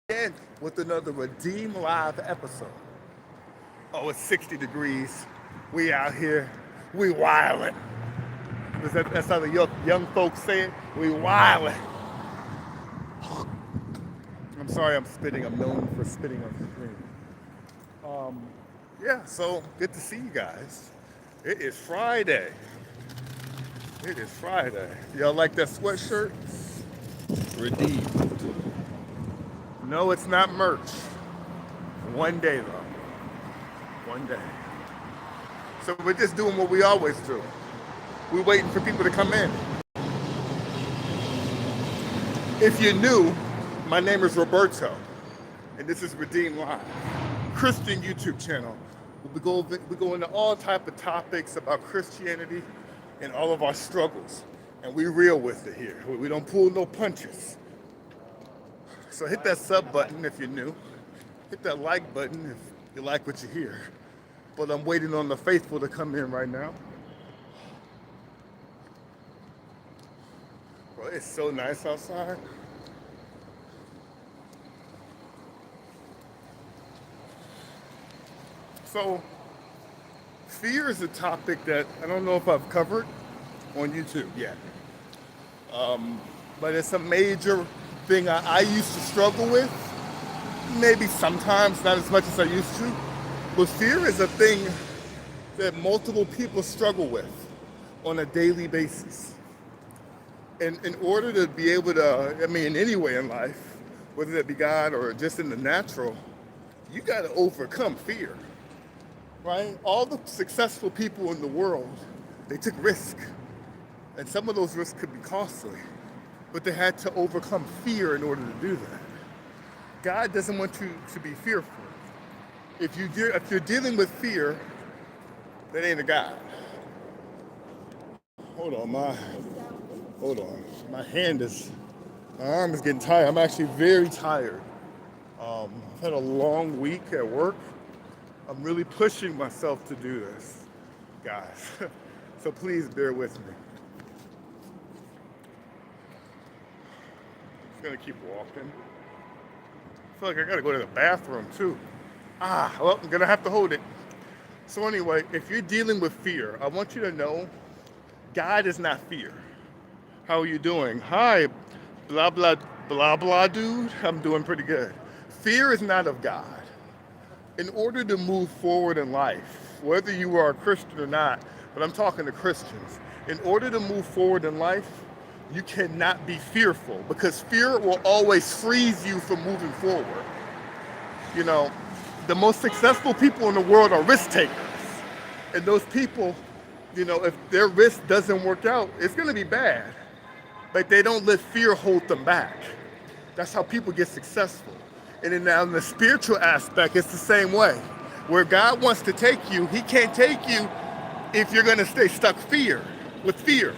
again with another Redeem Live episode. Oh, it's 60 degrees. We out here. We wildin'. That's how the young folks say it. We wildin'. I'm sorry I'm spitting. I'm known for spitting on screen. Yeah, so good to see you guys. It is Friday. It is Friday. Y'all like that sweatshirt? Redeemed. No, it's not merch. One day though. One day. So we're just doing what we always do. We're waiting for people to come in. If you're new, my name is Roberto, and this is Redeem Live, Christian YouTube channel. We go into all type of topics about Christianity and all of our struggles, and we real with it here. We don't pull no punches. So hit that sub button if you're new. Hit that like button if you like what you hear. But I'm waiting on the faithful to come in right now. Bro, it's so nice outside. So, fear is a topic that I don't know if I've covered on YouTube yet. But it's a major thing I used to struggle with. Maybe sometimes, not as much as I used to. But fear is a thing that multiple people struggle with on a daily basis. And in order to be able to, in any way in life, whether that be God or just in the natural, you got to overcome fear, right? All the successful people in the world, they took risk. And some of those risks could be costly, but they had to overcome fear in order to do that. God doesn't want you to be fearful. If you're dealing with fear, that ain't a God. Hold on. My arm is getting tired. I'm actually very tired. I've had a long week at work. I'm really pushing myself to do this, guys. So please bear with me. I'm gonna keep walking. I feel like I gotta go to the bathroom too. Well, I'm gonna have to hold it. So anyway, if you're dealing with fear, I want you to know God is not fear. How are you doing? Hi, blah, blah, blah, blah, dude. I'm doing pretty good. Fear is not of God. In order to move forward in life, whether you are a Christian or not, but I'm talking to Christians, in order to move forward in life, you cannot be fearful because fear will always freeze you from moving forward. You know, the most successful people in the world are risk takers. And those people, if their risk doesn't work out, it's gonna be bad. But they don't let fear hold them back. That's how people get successful. And then now in the spiritual aspect, it's the same way. Where God wants to take you, he can't take you if you're gonna stay stuck with fear.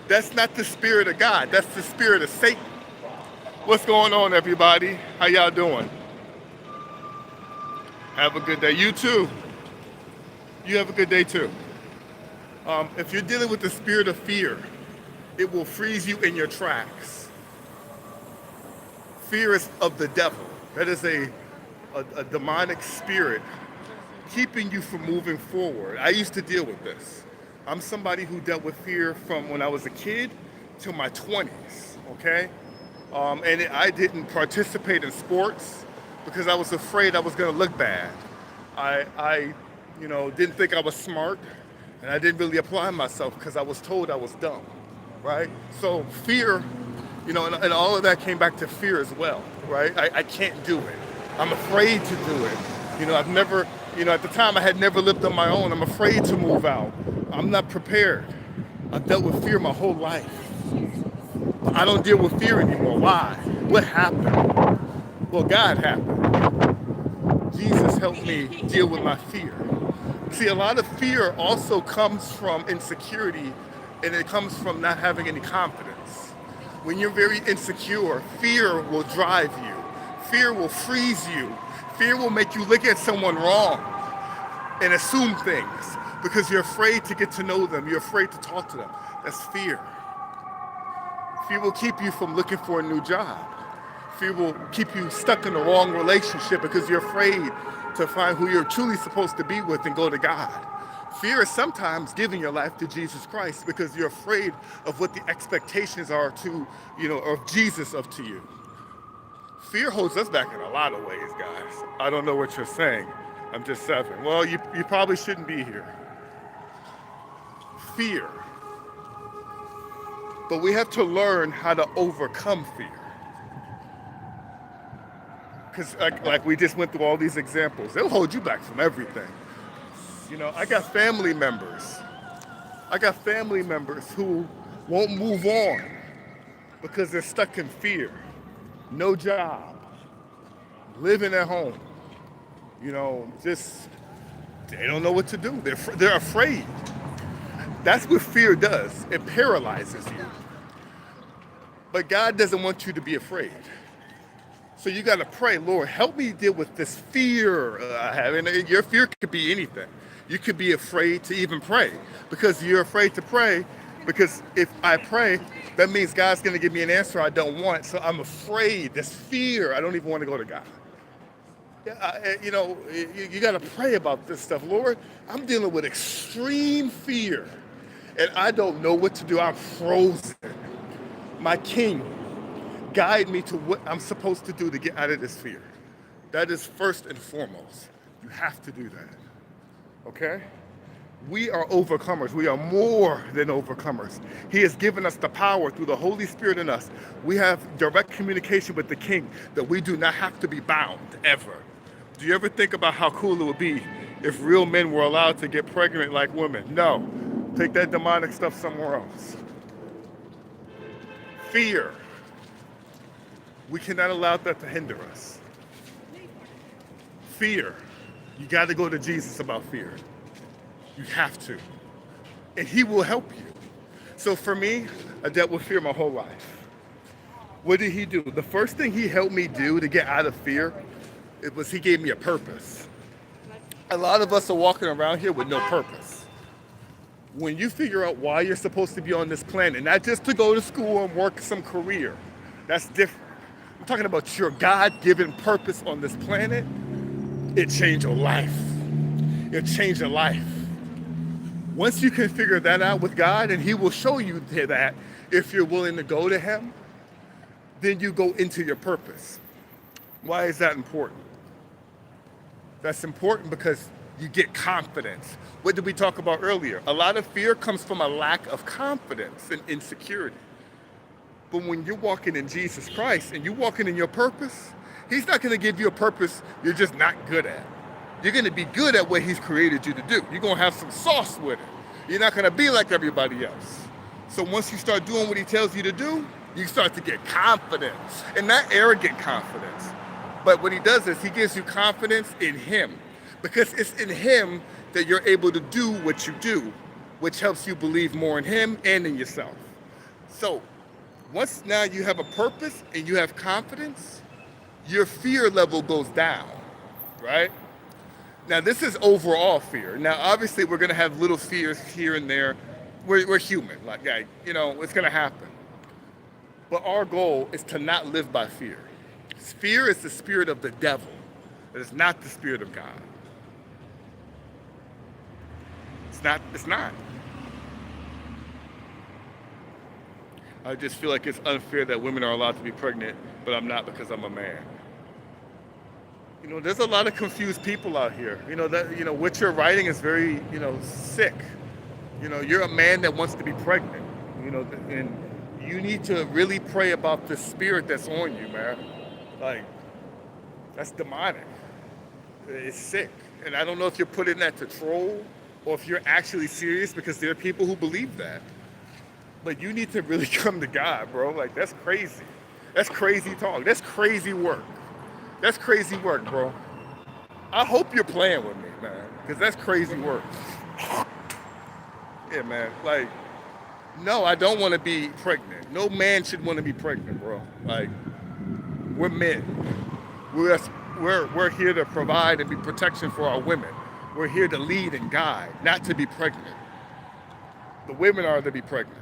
That's not the spirit of God, that's the spirit of Satan. What's going on, everybody? How y'all doing? Have a good day. You too. You have a good day too. If you're dealing with the spirit of fear, it will freeze you in your tracks. Fear is of the devil. That is a demonic spirit keeping you from moving forward. I used to deal with this. I'm somebody who dealt with fear from when I was a kid to my 20s, okay? I didn't participate in sports because I was afraid I was gonna look bad. I didn't think I was smart, and I didn't really apply myself because I was told I was dumb, right? So fear, and all of that came back to fear as well, right? I can't do it. I'm afraid to do it. I've never, at the time I had never lived on my own. I'm afraid to move out. I'm not prepared. I've dealt with fear my whole life. I don't deal with fear anymore. Why? What happened? Well, God happened. Jesus helped me deal with my fear. See, a lot of fear also comes from insecurity, and it comes from not having any confidence. When you're very insecure, fear will drive you. Fear will freeze you. Fear will make you look at someone wrong and assume things because you're afraid to get to know them. You're afraid to talk to them. That's fear. Fear will keep you from looking for a new job. Fear will keep you stuck in the wrong relationship because you're afraid to find who you're truly supposed to be with and go to God. Fear is sometimes giving your life to Jesus Christ because you're afraid of what the expectations are to, of Jesus up to you. Fear holds us back in a lot of ways, guys. I don't know what you're saying. I'm just 7. Well, you probably shouldn't be here. Fear. But we have to learn how to overcome fear. Because like we just went through all these examples, they'll hold you back from everything. I got family members. Who won't move on because they're stuck in fear. No job, living at home. Just they don't know what to do. They're afraid. That's what fear does. It paralyzes you. But God doesn't want you to be afraid. So you got to pray, Lord, help me deal with this fear I have. And your fear could be anything. You could be afraid to even pray because you're afraid to pray. Because if I pray, that means God's going to give me an answer I don't want. So I'm afraid. This fear, I don't even want to go to God. You got to pray about this stuff. Lord, I'm dealing with extreme fear, and I don't know what to do. I'm frozen. My King, guide me to what I'm supposed to do to get out of this fear. That is first and foremost. You have to do that. Okay? We are overcomers. We are more than overcomers. He has given us the power through the Holy Spirit in us. We have direct communication with the King that we do not have to be bound ever. Do you ever think about how cool it would be if real men were allowed to get pregnant like women? No. Take that demonic stuff somewhere else. Fear. We cannot allow that to hinder us. Fear. You got to go to Jesus about fear. You have to. And he will help you. So for me, I dealt with fear my whole life. What did he do? The first thing he helped me do to get out of fear, it was he gave me a purpose. A lot of us are walking around here with no purpose. When you figure out why you're supposed to be on this planet, not just to go to school and work some career, that's different. I'm talking about your God-given purpose on this planet. It changed your life. It changed your life. Once you can figure that out with God, and he will show you that if you're willing to go to him, then you go into your purpose. Why is that important? That's important because you get confidence. What did we talk about earlier? A lot of fear comes from a lack of confidence and insecurity. But when you're walking in Jesus Christ and you're walking in your purpose, he's not going to give you a purpose you're just not good at. You're going to be good at what he's created you to do. You're going to have some sauce with it. You're not going to be like everybody else. So once you start doing what he tells you to do, you start to get confidence, and not arrogant confidence. But what he does is he gives you confidence in him, because it's in him that you're able to do what you do, which helps you believe more in him and in yourself. So once now you have a purpose and you have confidence, your fear level goes down, right? Now this is overall fear. Now obviously we're gonna have little fears here and there. We're human, it's gonna happen. But our goal is to not live by fear. Fear is the spirit of the devil. It is not the spirit of God. It's not. I just feel like it's unfair that women are allowed to be pregnant, but I'm not because I'm a man. There's a lot of confused people out here. What you're writing is very, sick. You're a man that wants to be pregnant, and you need to really pray about the spirit that's on you, man. Like, that's demonic. It's sick. And I don't know if you're putting that to troll or if you're actually serious, because there are people who believe that. But you need to really come to God, bro. Like, that's crazy. That's crazy talk. That's crazy work. That's crazy work, bro. I hope you're playing with me, man, because that's crazy work. Yeah, man. Like, no, I don't want to be pregnant. No man should want to be pregnant, bro. Like, we're men. We're here to provide and be protection for our women. We're here to lead and guide, not to be pregnant. The women are to be pregnant.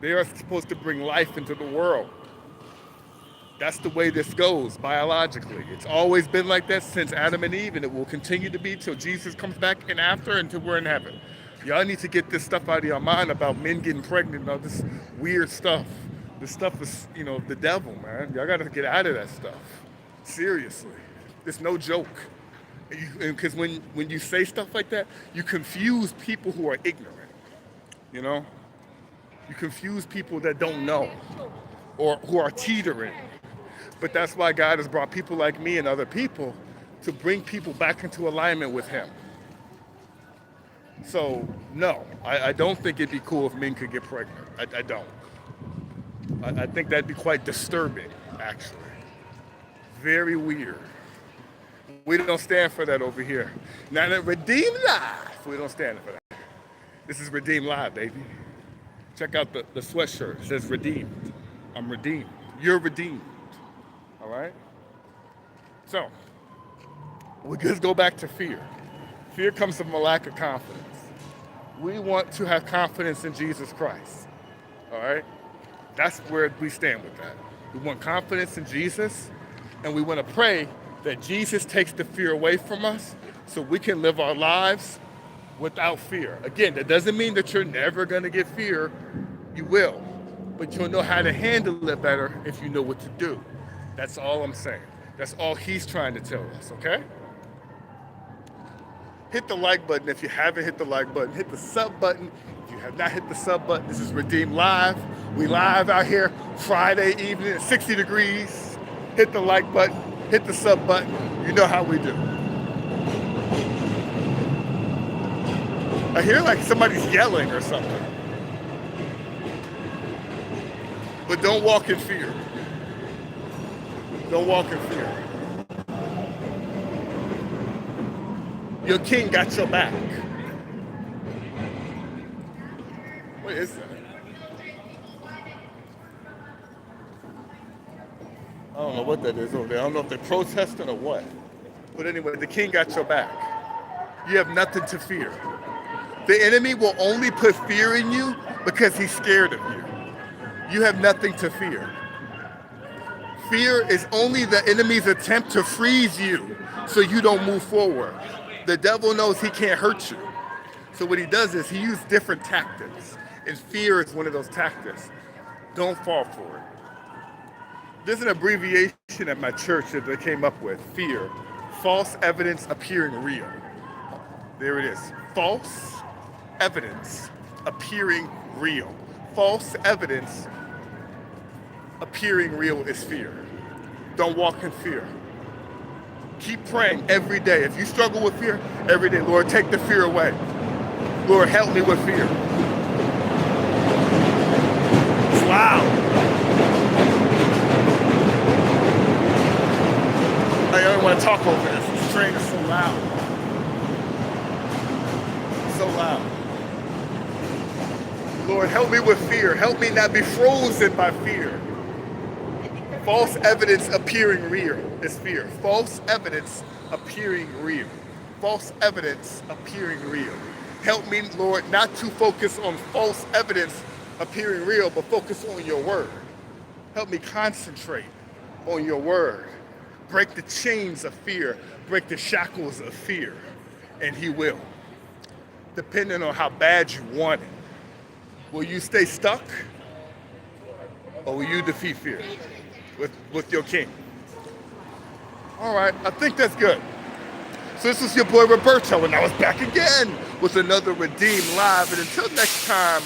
They are supposed to bring life into the world. That's the way this goes biologically. It's always been like that since Adam and Eve, and it will continue to be till Jesus comes back and after until we're in heaven. Y'all need to get this stuff out of your mind about men getting pregnant and all this weird stuff. This stuff is, the devil, man. Y'all got to get out of that stuff. Seriously. It's no joke. Because when you say stuff like that, you confuse people who are ignorant. You know? You confuse people that don't know or who are teetering. But that's why God has brought people like me and other people to bring people back into alignment with Him. So, no, I don't think it'd be cool if men could get pregnant. I don't. I think that'd be quite disturbing, actually. Very weird. We don't stand for that over here. Not at Redeem Live. We don't stand for that. This is Redeem Live, baby. Check out the sweatshirt. It says redeemed. I'm redeemed. You're redeemed. All right? So, we just go back to fear. Fear comes from a lack of confidence. We want to have confidence in Jesus Christ. All right? That's where we stand with that. We want confidence in Jesus, and we want to pray that Jesus takes the fear away from us so we can live our lives without fear. Again, that doesn't mean that you're never going to get fear. You will. But you'll know how to handle it better if you know what to do. That's all I'm saying. That's all He's trying to tell us, okay? Hit the like button if you haven't hit the like button. Hit the sub button if you have not hit the sub button. This is Redeem Live. We live out here Friday evening at 60 degrees. Hit the like button. Hit the sub button. You know how we do. I hear like somebody's yelling or something. But don't walk in fear. Don't walk in fear. Your king got your back. What is that? I don't know what that is over there. I don't know if they're protesting or what. But anyway, the king got your back. You have nothing to fear. The enemy will only put fear in you because he's scared of you. You have nothing to fear. Fear is only the enemy's attempt to freeze you so you don't move forward. The devil knows he can't hurt you. So what he does is he uses different tactics. And fear is one of those tactics. Don't fall for it. There's an abbreviation at my church that they came up with. Fear. False evidence appearing real. There it is. False evidence appearing real. False evidence appearing real is fear. Don't walk in fear. Keep praying every day. If you struggle with fear, every day, Lord, take the fear away. Lord, help me with fear. It's loud. I don't want to talk over this. This train is so loud. So loud. Lord, help me with fear. Help me not be frozen by fear. False evidence appearing real is fear. False evidence appearing real. False evidence appearing real. Help me, Lord, not to focus on false evidence appearing real, but focus on your word. Help me concentrate on your word. Break the chains of fear. Break the shackles of fear. And He will. Depending on how bad you want it. Will you stay stuck? Or will you defeat fear? With your king. All right, I think that's good. So this is your boy Roberto, and I was back again with another Redeem Live. And until next time,